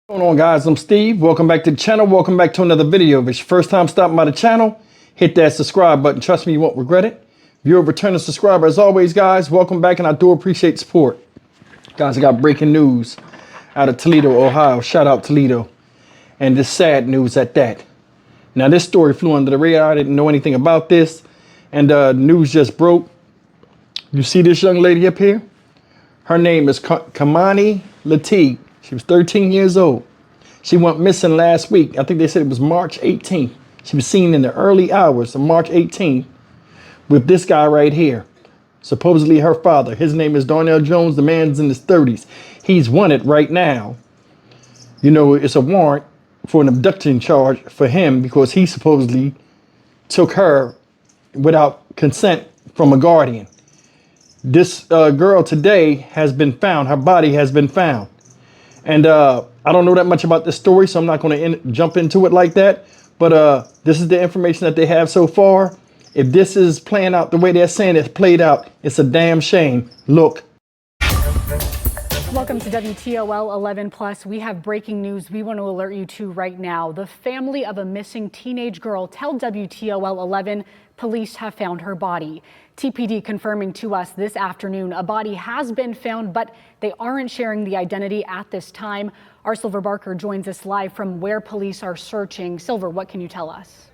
What's going on, guys? I'm Steve. Welcome back to the channel. Welcome back to another video. If it's your first time stopping by the channel, hit that subscribe button. Trust me, you won't regret it. If you're a returning subscriber, as always, guys, welcome back, and I do appreciate support. Guys, I got breaking news out of Toledo, Ohio. Shout out Toledo. And this sad news at that. Now, this story flew under the radar. I didn't know anything about this, and news just broke. You see this young lady up here? Her name is Keimani Latigue. She was 13 years old. She went missing last week. I think they said it was March 18th. She was seen in the early hours of March 18th with this guy right here. Supposedly her father. His name is Darnell Jones. The man's in his 30s. He's wanted right now. You know, it's a warrant for an abduction charge for him because he supposedly took her without consent from a guardian. This girl today has been found. Her body has been found. And I don't know that much about this story, so I'm not going to jump into it like that. But this is the information that they have so far. If this is playing out the way they're saying it's played out, it's a damn shame. Look. Welcome to WTOL 11 Plus. We have breaking news we want to alert you to right now. The family of a missing teenage girl tell WTOL 11 police have found her body. TPD confirming to us this afternoon a body has been found, but they aren't sharing the identity at this time. Our Silver Barker joins us live from where police are searching. Silver, what can you tell us?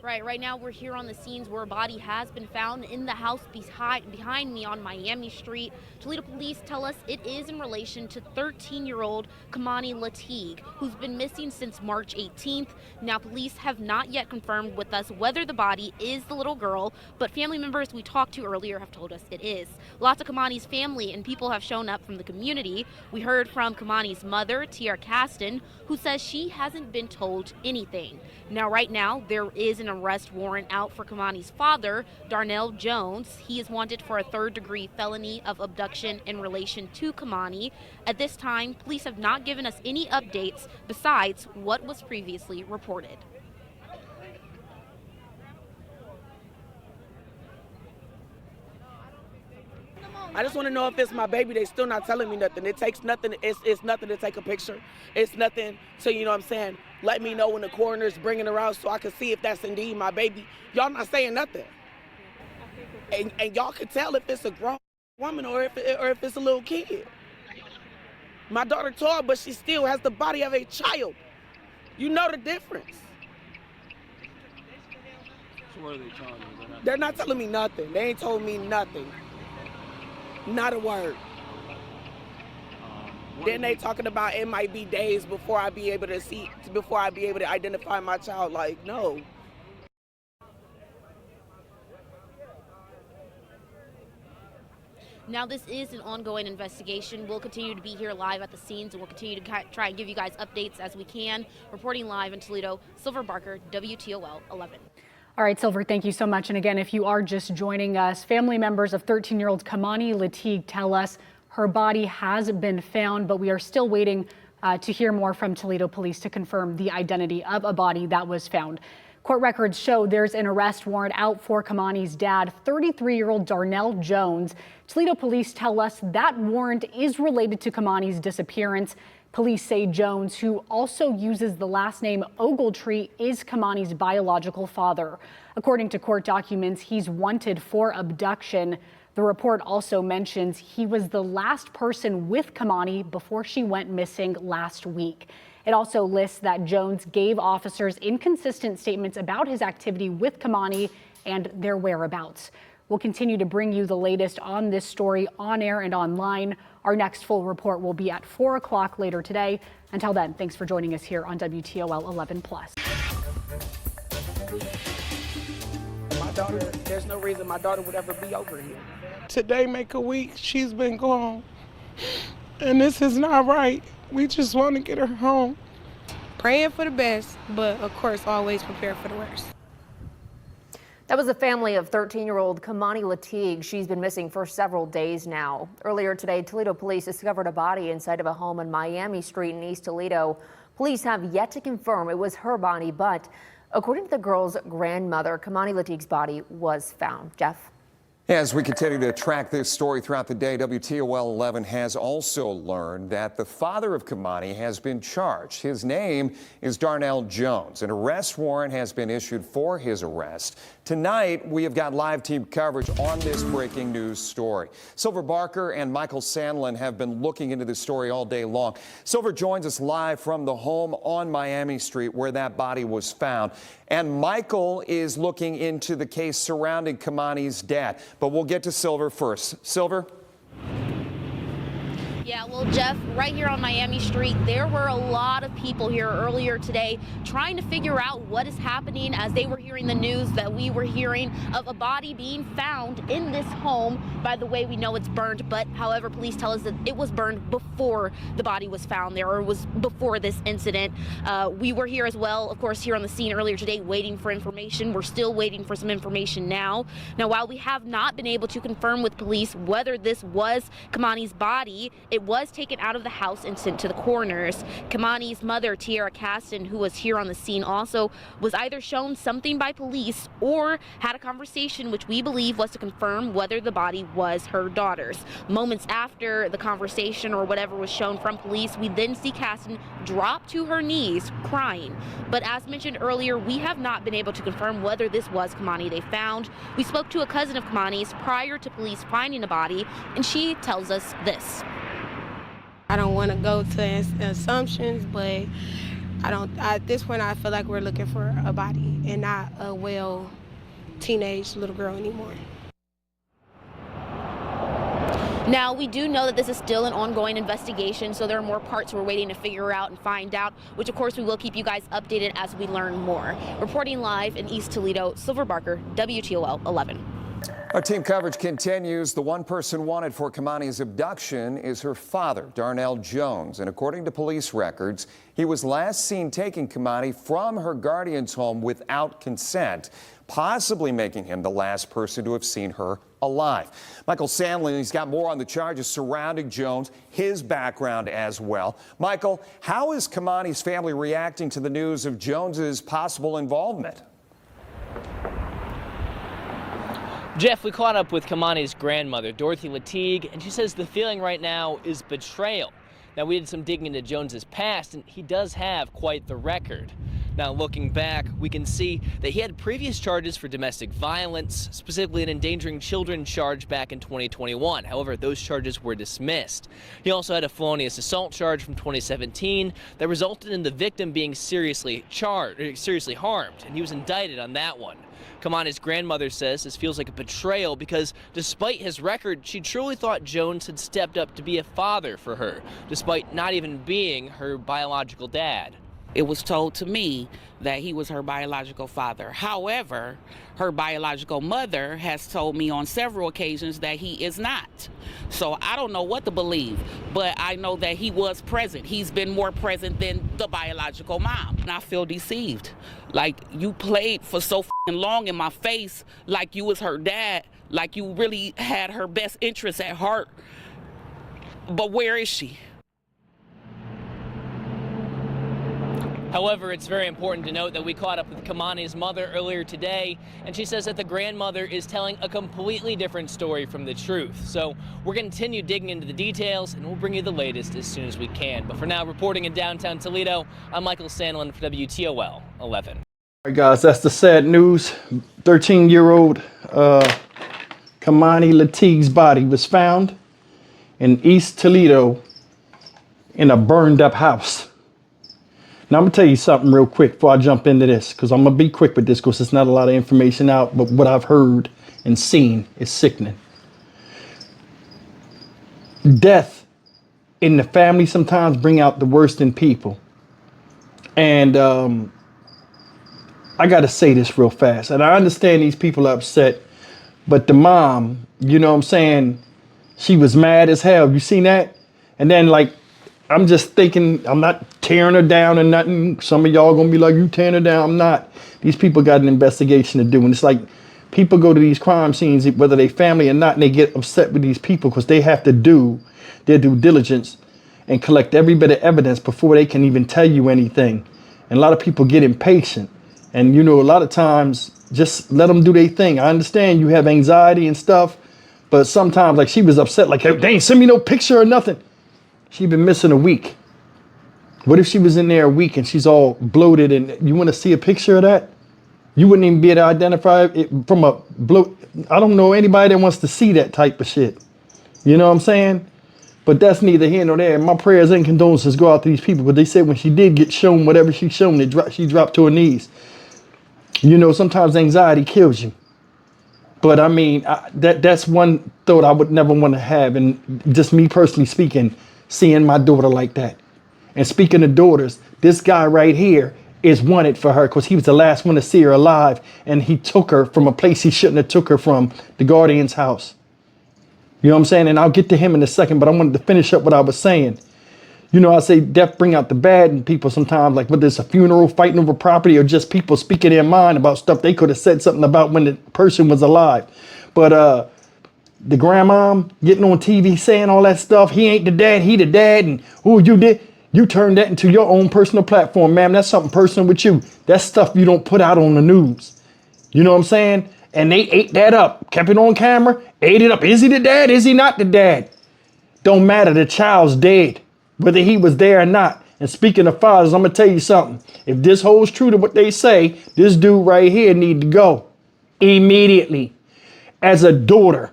Right now we're here on the scenes where a body has been found in the house behind me on Miami Street. Toledo police tell us it is in relation to 13-year-old Keimani Latigue, who's been missing since March 18th. Now, police have not yet confirmed with us whether the body is the little girl, but family members we talked to earlier have told us it is. Lots of Keimani's family and people have shown up from the community. We heard from Keimani's mother, Tiara Caston, who says she hasn't been told anything. Now, right now, there is an arrest warrant out for Keimani's father, Darnell Jones. He is wanted for a third-degree felony of abduction in relation to Keimani. At this time, police have not given us any updates besides what was previously reported. I just want to know if it's my baby. They still not telling me nothing. It takes nothing. It's nothing to take a picture. It's nothing to, you know what I'm saying, let me know when the coroner's bringing her out so I can see if that's indeed my baby. Y'all not saying nothing. And y'all can tell if it's a grown woman or if it's a little kid. My daughter tall, but she still has the body of a child. You know the difference. So what are they telling you? They're not telling me nothing. They ain't told me nothing. Not a word. Then they talking about it might be days before I be able to identify my child. Like, no. Now, this is an ongoing investigation. We'll continue to be here live at the scenes, and we'll continue to try and give you guys updates as we can. Reporting live in Toledo, Silver Barker, WTOL 11. All right, Silver, thank you so much. And again, if you are just joining us, family members of 13-year-old Keimani Latigue tell us her body has been found, but we are still waiting to hear more from Toledo police to confirm the identity of a body that was found. Court records show there's an arrest warrant out for Keimani's dad, 33-year-old Darnell Jones. Toledo police tell us that warrant is related to Keimani's disappearance. Police say Jones, who also uses the last name Ogletree, is Keimani's biological father. According to court documents, he's wanted for abduction. The report also mentions he was the last person with Keimani before she went missing last week. It also lists that Jones gave officers inconsistent statements about his activity with Keimani and their whereabouts. We'll continue to bring you the latest on this story on air and online. Our next full report will be at 4 o'clock later today. Until then, thanks for joining us here on WTOL 11 Plus. My daughter, there's no reason my daughter would ever be over here. Today make a week she's been gone, and this is not right. We just want to get her home. Praying for the best, but of course always prepare for the worst. That was the family of 13-year-old Keimani Latigue. She's been missing for several days now. Earlier today, Toledo police discovered a body inside of a home on Miami Street in East Toledo. Police have yet to confirm it was her body, but according to the girl's grandmother, Keimani Latigue's body was found. Jeff? As we continue to track this story throughout the day, WTOL 11 has also learned that the father of Keimani has been charged. His name is Darnell Jones. An arrest warrant has been issued for his arrest. Tonight, we have got live team coverage on this breaking news story. Silver Barker and Michael Sandlin have been looking into this story all day long. Silver joins us live from the home on Miami Street where that body was found. And Michael is looking into the case surrounding Keimani's dad. But we'll get to Silver first. Silver? Yeah, well, Jeff, right here on Miami Street, there were a lot of people here earlier today trying to figure out what is happening as they were hearing the news that we were hearing of a body being found in this home. By the way, we know it's burned, but however, police tell us that it was burned before the body was found there, or was before this incident. We were here as well, of course, here on the scene earlier today waiting for information. We're still waiting for some information now. Now, while we have not been able to confirm with police whether this was Keimani's body, it was taken out of the house and sent to the coroners. Keimani's mother, Tiara Caston, who was here on the scene, also was either shown something by police or had a conversation which we believe was to confirm whether the body was her daughter's. Moments after the conversation or whatever was shown from police, we then see Caston drop to her knees crying. But as mentioned earlier, we have not been able to confirm whether this was Keimani they found. We spoke to a cousin of Keimani's prior to police finding the body, and she tells us this. I don't want to go to assumptions, but at this point, I feel like we're looking for a body and not a teenage little girl anymore. Now, we do know that this is still an ongoing investigation, so there are more parts we're waiting to figure out and find out, which of course we will keep you guys updated as we learn more. Reporting live in East Toledo, Silver Barker, WTOL 11. Our team coverage continues. The one person wanted for Keimani's abduction is her father, Darnell Jones. And according to police records, he was last seen taking Keimani from her guardian's home without consent, possibly making him the last person to have seen her alive. Michael Sandlin, he's got more on the charges surrounding Jones, his background as well. Michael, how is Keimani's family reacting to the news of Jones's possible involvement? Jeff, we caught up with Keimani's grandmother, Dorothy Latigue, and she says the feeling right now is betrayal. Now, we did some digging into Jones's past, and he does have quite the record. Now, looking back, we can see that he had previous charges for domestic violence, specifically an endangering children charge back in 2021. However, those charges were dismissed. He also had a felonious assault charge from 2017 that resulted in the victim being seriously harmed, and he was indicted on that one. Keimani's grandmother says this feels like a betrayal because despite his record, she truly thought Jones had stepped up to be a father for her, despite not even being her biological dad. It was told to me that he was her biological father. However, her biological mother has told me on several occasions that he is not. So I don't know what to believe, but I know that he was present. He's been more present than the biological mom. And I feel deceived. Like, you played for so long in my face, like you was her dad, like you really had her best interests at heart. But where is she? However, it's very important to note that we caught up with Keimani's mother earlier today, and she says that the grandmother is telling a completely different story from the truth. So we're going to continue digging into the details, and we'll bring you the latest as soon as we can. But for now, reporting in downtown Toledo, I'm Michael Sandlin for WTOL 11. All right, guys, that's the sad news. 13-year-old Keimani Latigue's body was found in East Toledo in a burned-up house. Now, I'm going to tell you something real quick before I jump into this, because I'm going to be quick with this because there's not a lot of information out, but what I've heard and seen is sickening. Death in the family sometimes bring out the worst in people. And I got to say this real fast, and I understand these people are upset, but the mom, you know what I'm saying, she was mad as hell. You seen that? And then, like, I'm just thinking, I'm not tearing her down or nothing. Some of y'all gonna be like, you tearing her down. I'm not. These people got an investigation to do. And it's like, people go to these crime scenes, whether they family or not, and they get upset with these people because they have to do their due diligence and collect every bit of evidence before they can even tell you anything. And a lot of people get impatient. And, you know, a lot of times just let them do their thing. I understand you have anxiety and stuff, but sometimes, like, she was upset, like, hey, they ain't send me no picture or nothing. She'd been missing a week. What if she was in there a week and she's all bloated and you want to see a picture of that? You wouldn't even be able to identify it from a bloat. I don't know anybody that wants to see that type of shit. You know what I'm saying? But that's neither here nor there. My prayers and condolences go out to these people. But they said when she did get shown whatever she's shown, she dropped to her knees. You know, sometimes anxiety kills you. But I mean, that's one thought I would never want to have. And just me personally speaking, seeing my daughter like that. And speaking of daughters, this guy right here is wanted for her because he was the last one to see her alive. And he took her from a place he shouldn't have took her from, the guardian's house. You know what I'm saying? And I'll get to him in a second, but I wanted to finish up what I was saying. You know, I say death bring out the bad in people sometimes, like whether it's a funeral, fighting over property, or just people speaking their mind about stuff they could have said something about when the person was alive. But the grandmom getting on TV saying all that stuff, he ain't the dad, he the dad, and who you did. You turned that into your own personal platform, ma'am. That's something personal with you. That's stuff you don't put out on the news. You know what I'm saying? And they ate that up, kept it on camera, ate it up. Is he the dad? Is he not the dad? Don't matter. The child's dead, whether he was there or not. And speaking of fathers, I'm going to tell you something. If this holds true to what they say, this dude right here need to go immediately. As a daughter,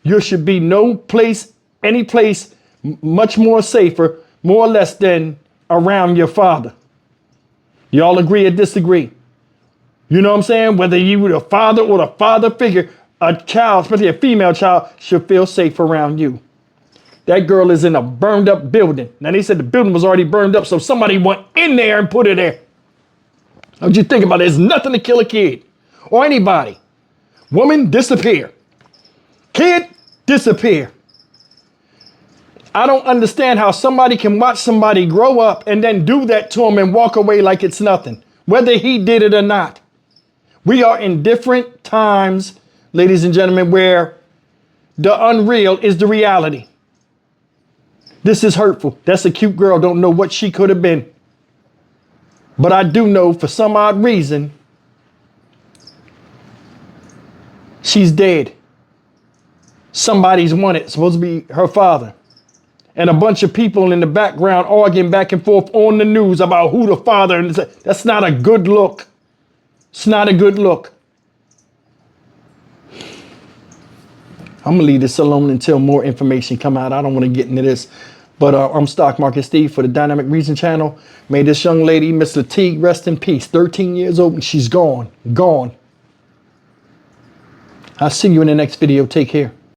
you should be no place, any place much more safer, more or less than around your father. Y'all agree or disagree? You know what I'm saying? Whether you were the father or the father figure, a child, especially a female child, should feel safe around you. That girl is in a burned up building. Now they said the building was already burned up, so somebody went in there and put her there. What you think about it? There's nothing to kill a kid or anybody. Woman, disappear. Kid, disappear. I don't understand how somebody can watch somebody grow up and then do that to them and walk away like it's nothing, whether he did it or not. We are in different times, ladies and gentlemen, where the unreal is the reality. This is hurtful. That's a cute girl. Don't know what she could have been. But I do know for some odd reason, she's dead. Somebody's wanted, supposed to be her father. And a bunch of people in the background arguing back and forth on the news about who the father is. That's not a good look. It's not a good look. I'm going to leave this alone until more information come out. I don't want to get into this. But I'm Stock Market Steve for the Dynamic Reason channel. May this young lady, Miss Latigue, rest in peace. 13 years old and she's gone. Gone. I'll see you in the next video. Take care.